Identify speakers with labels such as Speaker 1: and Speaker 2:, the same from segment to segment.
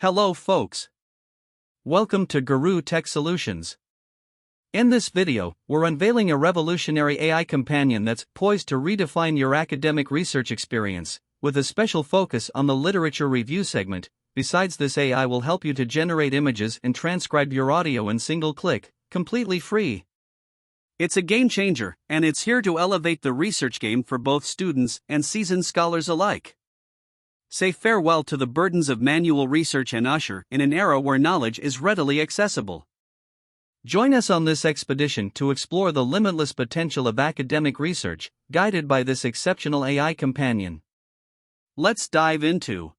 Speaker 1: Hello folks. Welcome to Guru Tech Solutions. In this video, we're unveiling a revolutionary AI companion that's poised to redefine your academic research experience, with a special focus on the literature review segment. Besides this, AI will help you to generate images and transcribe your audio in single click, completely free. It's a game changer, and it's here to elevate the research game for both students and seasoned scholars alike. Say farewell to the burdens of manual research and usher in an era where knowledge is readily accessible. Join us on this expedition to explore the limitless potential of academic research, guided by this exceptional AI companion. Let's dive into.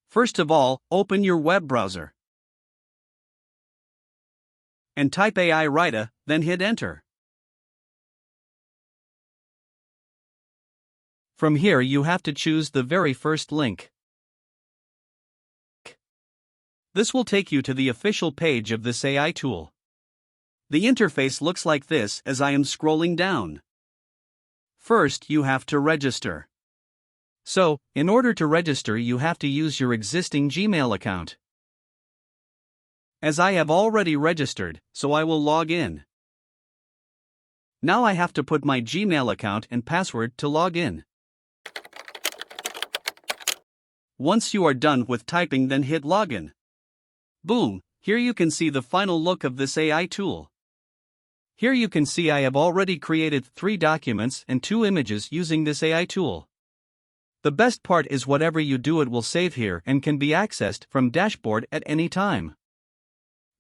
Speaker 1: First of all, open your web browser and type AIWrita, then hit enter. From here you have to choose the very first link. This will take you to the official page of this AI tool. The interface looks like this as I am scrolling down. First, you have to register. So, in order to register, you have to use your existing Gmail account. As I have already registered, so I will log in. Now I have to put my Gmail account and password to log in. Once you are done with typing, then hit login. Boom, here you can see the final look of this AI tool. Here you can see I have already created 3 documents and 2 images using this AI tool. The best part is whatever you do, it will save here and can be accessed from dashboard at any time.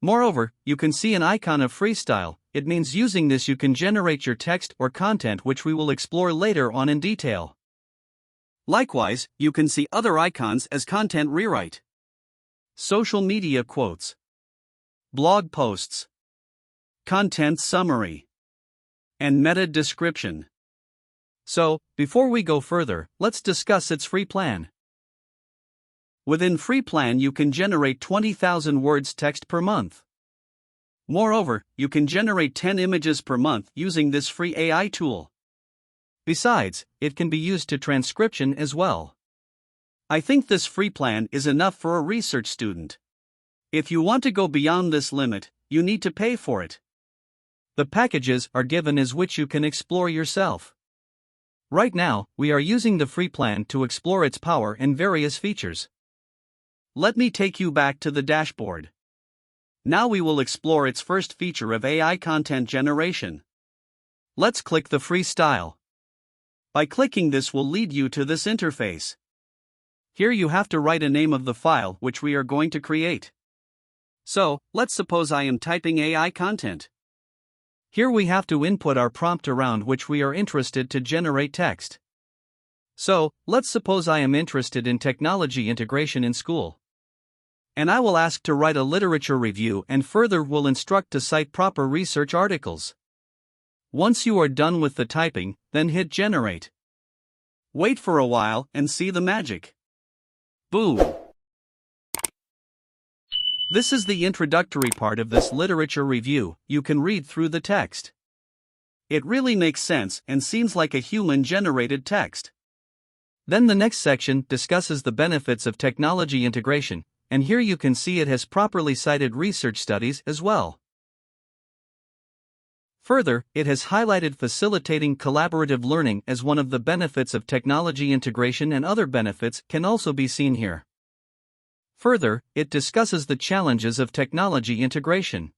Speaker 1: Moreover, you can see an icon of freestyle. It means using this you can generate your text or content, which we will explore later on in detail. Likewise, you can see other icons as content rewrite, social media quotes, blog posts, content summary, and meta description. So, before we go further, let's discuss its free plan. Within free plan you can generate 20,000 words text per month. Moreover, you can generate 10 images per month using this free AI tool. Besides, it can be used to transcription as well. I think this free plan is enough for a research student. If you want to go beyond this limit, you need to pay for it. The packages are given as which you can explore yourself. Right now, we are using the free plan to explore its power and various features. Let me take you back to the dashboard. Now we will explore its first feature of AI content generation. Let's click the free style. By clicking this will lead you to this interface. Here you have to write a name of the file which we are going to create. So, let's suppose I am typing AI content. Here we have to input our prompt around which we are interested to generate text. So, let's suppose I am interested in technology integration in school. And I will ask to write a literature review and further will instruct to cite proper research articles. Once you are done with the typing, then hit generate. Wait for a while and see the magic. Boom! This is the introductory part of this literature review. You can read through the text. It really makes sense and seems like a human-generated text. Then the next section discusses the benefits of technology integration, and here you can see it has properly cited research studies as well. Further, it has highlighted facilitating collaborative learning as one of the benefits of technology integration, and other benefits can also be seen here. Further, it discusses the challenges of technology integration.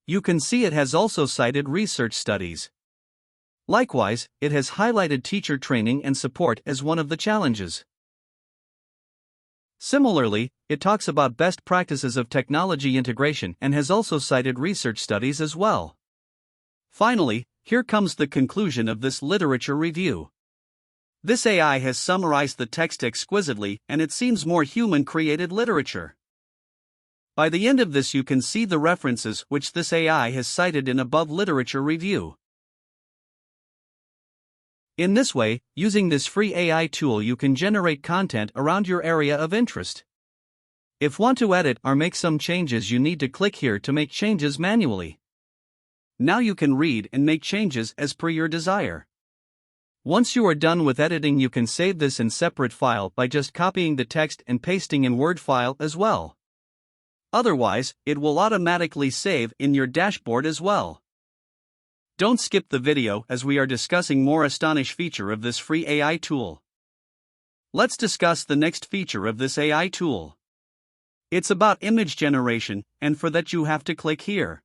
Speaker 1: You can see it has also cited research studies. Likewise, it has highlighted teacher training and support as one of the challenges. Similarly, it talks about best practices of technology integration and has also cited research studies as well. Finally, here comes the conclusion of this literature review. This AI has summarized the text exquisitely, and it seems more human-created literature. By the end of this you can see the references which this AI has cited in above literature review. In this way, using this free AI tool you can generate content around your area of interest. If want to edit or make some changes, you need to click here to make changes manually. Now you can read and make changes as per your desire. Once you are done with editing, you can save this in separate file by just copying the text and pasting in Word file as well. Otherwise, it will automatically save in your dashboard as well. Don't skip the video as we are discussing more astonishing feature of this free AI tool. Let's discuss the next feature of this AI tool. It's about image generation, and for that you have to click here.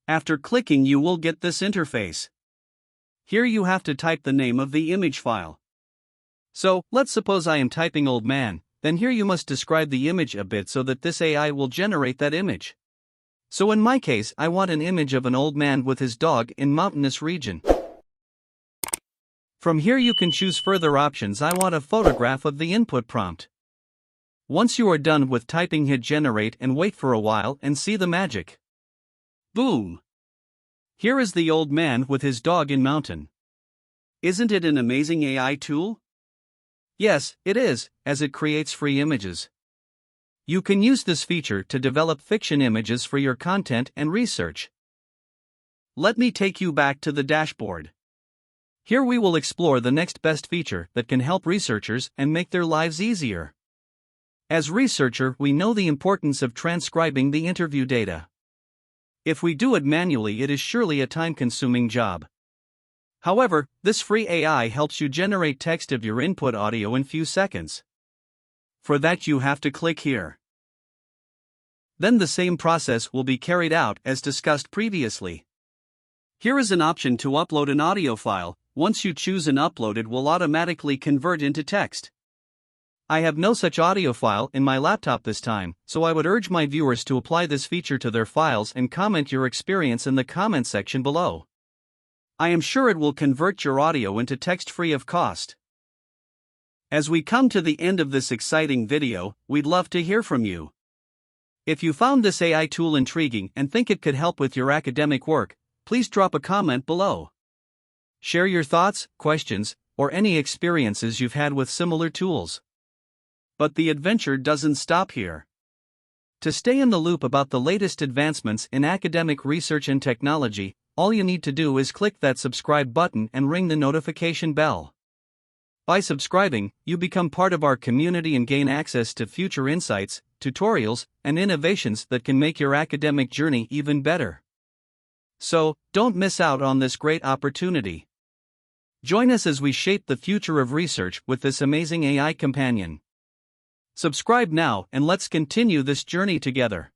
Speaker 1: After clicking, you will get this interface. Here you have to type the name of the image file. So, let's suppose I am typing old man, then here you must describe the image a bit so that this AI will generate that image. So in my case, I want an image of an old man with his dog in mountainous region. From here you can choose further options. I want a photograph of the input prompt. Once you are done with typing, hit generate and wait for a while and see the magic. Boom! Here is the old man with his dog in mountain. Isn't it an amazing AI tool? Yes, it is, as it creates free images. You can use this feature to develop fiction images for your content and research. Let me take you back to the dashboard. Here we will explore the next best feature that can help researchers and make their lives easier. As researcher, we know the importance of transcribing the interview data. If we do it manually, it is surely a time-consuming job. However, this free AI helps you generate text of your input audio in few seconds. For that you have to click here. Then the same process will be carried out as discussed previously. Here is an option to upload an audio file. Once you choose and upload, it will automatically convert into text. I have no such audio file in my laptop this time, so I would urge my viewers to apply this feature to their files and comment your experience in the comment section below. I am sure it will convert your audio into text free of cost. As we come to the end of this exciting video, we'd love to hear from you. If you found this AI tool intriguing and think it could help with your academic work, please drop a comment below. Share your thoughts, questions, or any experiences you've had with similar tools. But the adventure doesn't stop here. To stay in the loop about the latest advancements in academic research and technology, all you need to do is click that subscribe button and ring the notification bell. By subscribing, you become part of our community and gain access to future insights, tutorials, and innovations that can make your academic journey even better. So, don't miss out on this great opportunity. Join us as we shape the future of research with this amazing AI companion. Subscribe now and let's continue this journey together.